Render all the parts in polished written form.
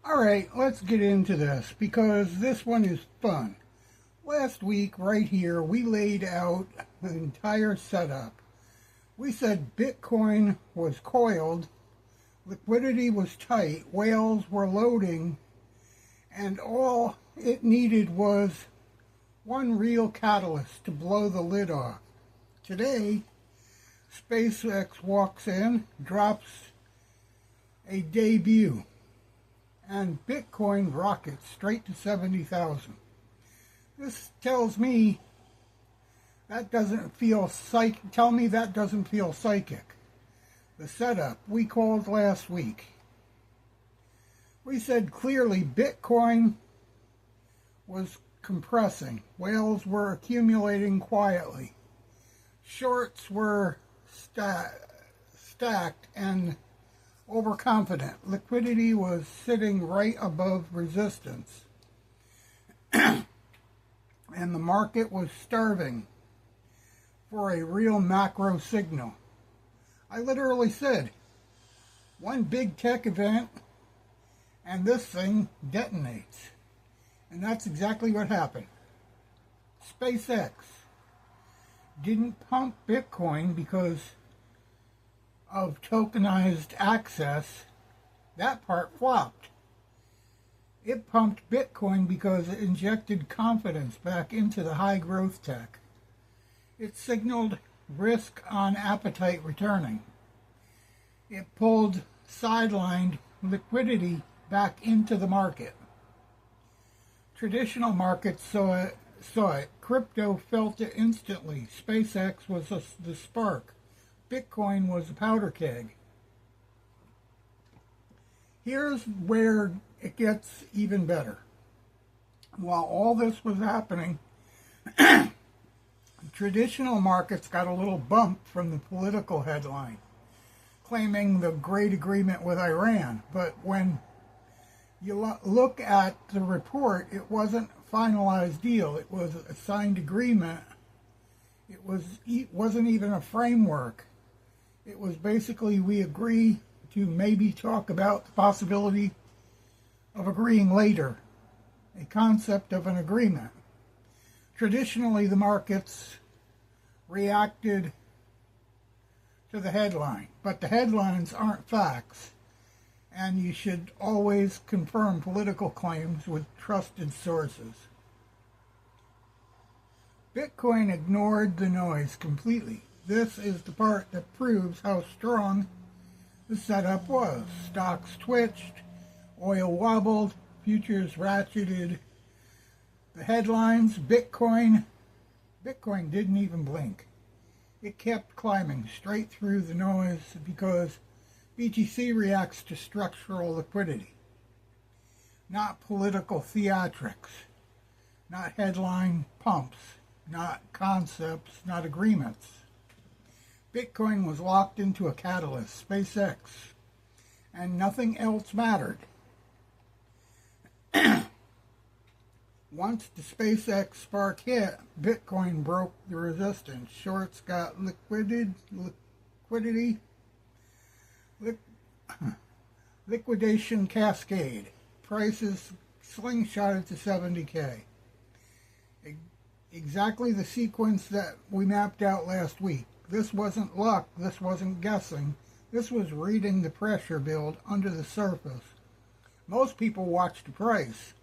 Alright, let's get into this because this one is fun. Last week, right here, we laid out the entire setup. We said Bitcoin was coiled, liquidity was tight, whales were loading, and all it needed was one real catalyst to blow the lid off. Today, SpaceX walks in, drops a debut, and Bitcoin rockets straight to 70,000. This tells me that doesn't feel psychic. Tell me that doesn't feel psychic. The setup we called last week. We said clearly Bitcoin was compressing. Whales were accumulating quietly. Shorts were stacked and overconfident. Liquidity was sitting right above resistance. And the market was starving for a real macro signal. I literally said, one big tech event and this thing detonates. And that's exactly what happened. SpaceX didn't pump Bitcoin because of tokenized access. That part flopped. It pumped Bitcoin because it injected confidence back into the high growth tech. It signaled risk on appetite returning. It sidelined liquidity back into the market. Traditional markets saw it. Crypto felt it instantly. SpaceX was the spark. Bitcoin was a powder keg. Here's where it gets even better. While all this was happening, traditional markets got a little bump from the political headline, claiming the great agreement with Iran. But when you look at the report, it wasn't a finalized deal. It was a signed agreement. It wasn't even a framework. It was basically, we agree to maybe talk about the possibility of agreeing later, a concept of an agreement. Traditionally, the markets reacted to the headline, but the headlines aren't facts, and you should always confirm political claims with trusted sources. Bitcoin ignored the noise completely. This is the part that proves how strong the setup was. Stocks twitched, oil wobbled, futures ratcheted. The headlines, Bitcoin didn't even blink. It kept climbing straight through the noise because BTC reacts to structural liquidity, not political theatrics, not headline pumps, not concepts, not agreements. Bitcoin was locked into a catalyst, SpaceX, and nothing else mattered. Once the SpaceX spark hit, Bitcoin broke the resistance. Shorts got liquidation cascade. Prices slingshotted to 70K. Exactly the sequence that we mapped out last week. This wasn't luck, this wasn't guessing, this was reading the pressure build under the surface. Most people watch the price.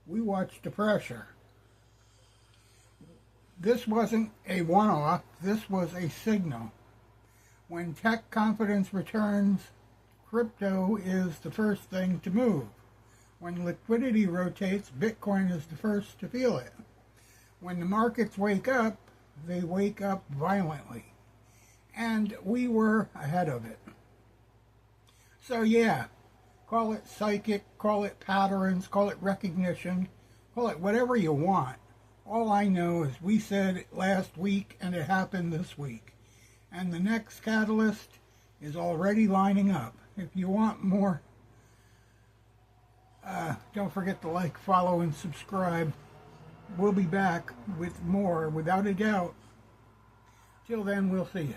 We watched the pressure. This wasn't a one-off, this was a signal. When tech confidence returns, crypto is the first thing to move. When liquidity rotates, Bitcoin is the first to feel it. When the markets wake up, they wake up violently. And we were ahead of it. So yeah, call it psychic, call it patterns, call it recognition, call it whatever you want. All I know is we said it last week and it happened this week. And the next catalyst is already lining up. If you want more, don't forget to like, follow, and subscribe. We'll be back with more, without a doubt. Till then, we'll see you.